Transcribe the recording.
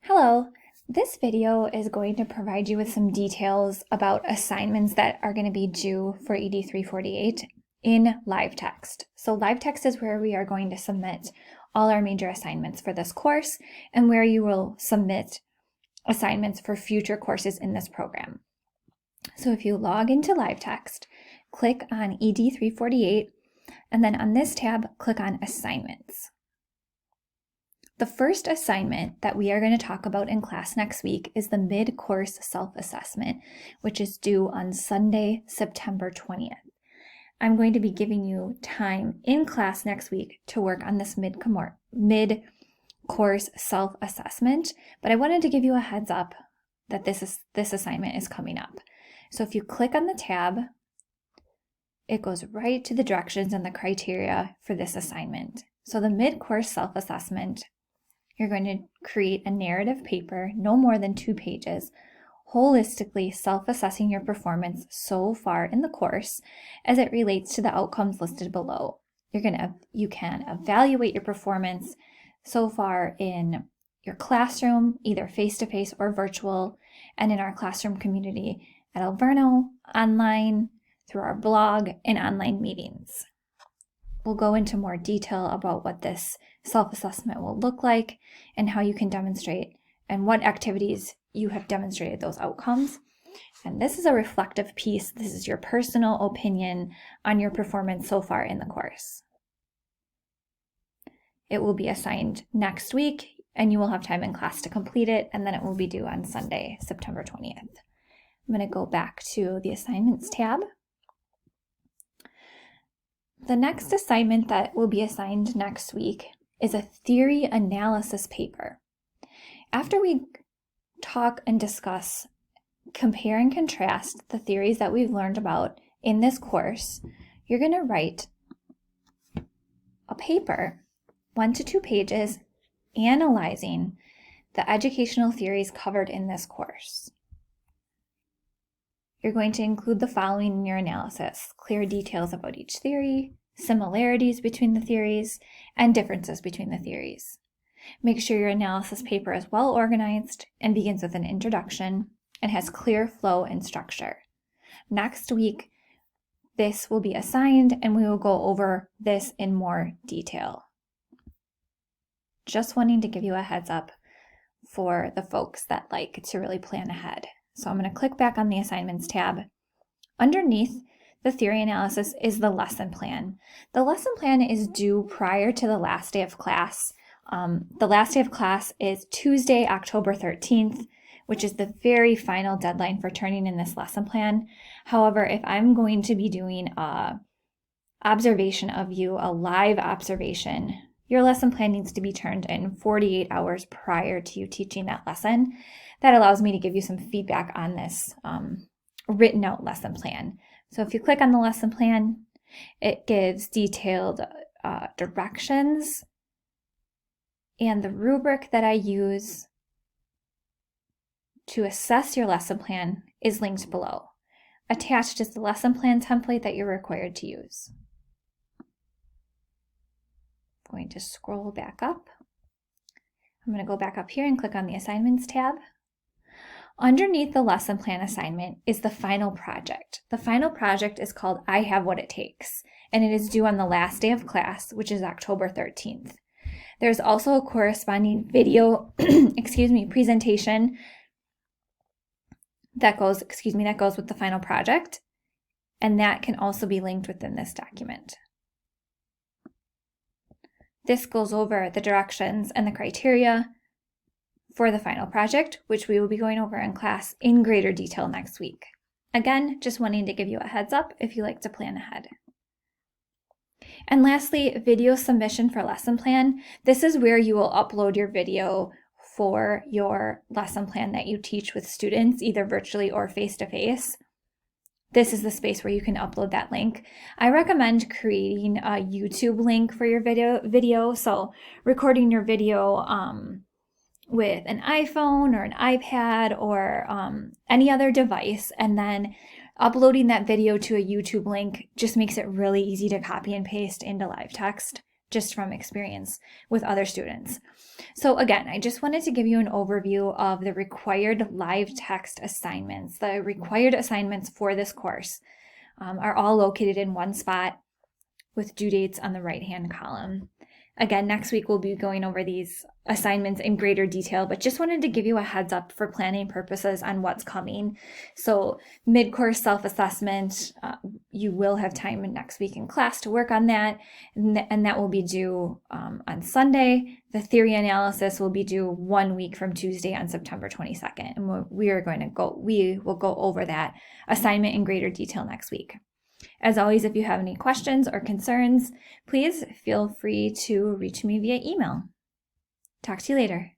Hello, this video is going to provide you with some details about assignments that are going to be due for ED 348 in Livetext. So Livetext is where we are going to submit all our major assignments for this course and where you will submit assignments for future courses in this program. So if you log into Livetext, click on ED 348, and then on this tab, click on Assignments. The first assignment that we are going to talk about in class next week is the mid-course self-assessment, which is due on Sunday, September 20th. I'm going to be giving you time in class next week to work on this mid-course self-assessment, but I wanted to give you a heads up that this assignment is coming up. So if you click on the tab, it goes right to the directions and the criteria for this assignment. So the mid-course self-assessment, you're going to create a narrative paper, no more than 2 pages, holistically self-assessing your performance so far in the course as it relates to the outcomes listed below. You can evaluate your performance so far in your classroom, either face-to-face or virtual, and in our classroom community at Alverno, online, through our blog, and online meetings. We'll go into more detail about what this self-assessment will look like and how you can demonstrate and what activities you have demonstrated those outcomes. And this is a reflective piece. This is your personal opinion on your performance so far in the course. It will be assigned next week and you will have time in class to complete it, and then it will be due on Sunday, September 20th. I'm going to go back to the assignments tab. The next assignment that will be assigned next week is a theory analysis paper. After we talk and discuss, compare and contrast the theories that we've learned about in this course, you're going to write a paper, 1 to 2 pages, analyzing the educational theories covered in this course. You're going to include the following in your analysis: clear details about each theory, similarities between the theories, and differences between the theories. Make sure your analysis paper is well organized and begins with an introduction and has clear flow and structure. Next week, this will be assigned and we will go over this in more detail. Just wanting to give you a heads up for the folks that like to really plan ahead. So I'm going to click back on the assignments tab. Underneath the theory analysis is the lesson plan. The lesson plan is due prior to the last day of class. The last day of class is Tuesday, October 13th, which is the very final deadline for turning in this lesson plan. However, if I'm going to be doing a observation of you, a live observation, your lesson plan needs to be turned in 48 hours prior to you teaching that lesson. That allows me to give you some feedback on this written out lesson plan. So if you click on the lesson plan, it gives detailed directions, and the rubric that I use to assess your lesson plan is linked below. Attached is the lesson plan template that you're required to use. I'm going to scroll back up. I'm going to go back up here and click on the assignments tab. Underneath the lesson plan assignment is the final project. The final project is called I Have What It Takes, and it is due on the last day of class, which is October 13th. There's also a corresponding video, presentation that goes with the final project, and that can also be linked within this document. This goes over the directions and the criteria for the final project, which we will be going over in class in greater detail next week. Again, just wanting to give you a heads up if you like to plan ahead. And lastly, video submission for lesson plan. This is where you will upload your video for your lesson plan that you teach with students, either virtually or face-to-face. This is the space where you can upload that link. I recommend creating a YouTube link for your video. So recording your video with an iPhone or an iPad or any other device, and then uploading that video to a YouTube link just makes it really easy to copy and paste into Livetext just from experience with other students. So again, I just wanted to give you an overview of the required Livetext assignments. The required assignments for this course are all located in one spot with due dates on the right-hand column. Again, next week we'll be going over these assignments in greater detail, but just wanted to give you a heads up for planning purposes on what's coming. So mid-course self-assessment, you will have time next week in class to work on that, and that will be due on Sunday. The theory analysis will be due 1 week from Tuesday on September 22nd, and we will go over that assignment in greater detail next week. As always, if you have any questions or concerns, please feel free to reach me via email. Talk to you later.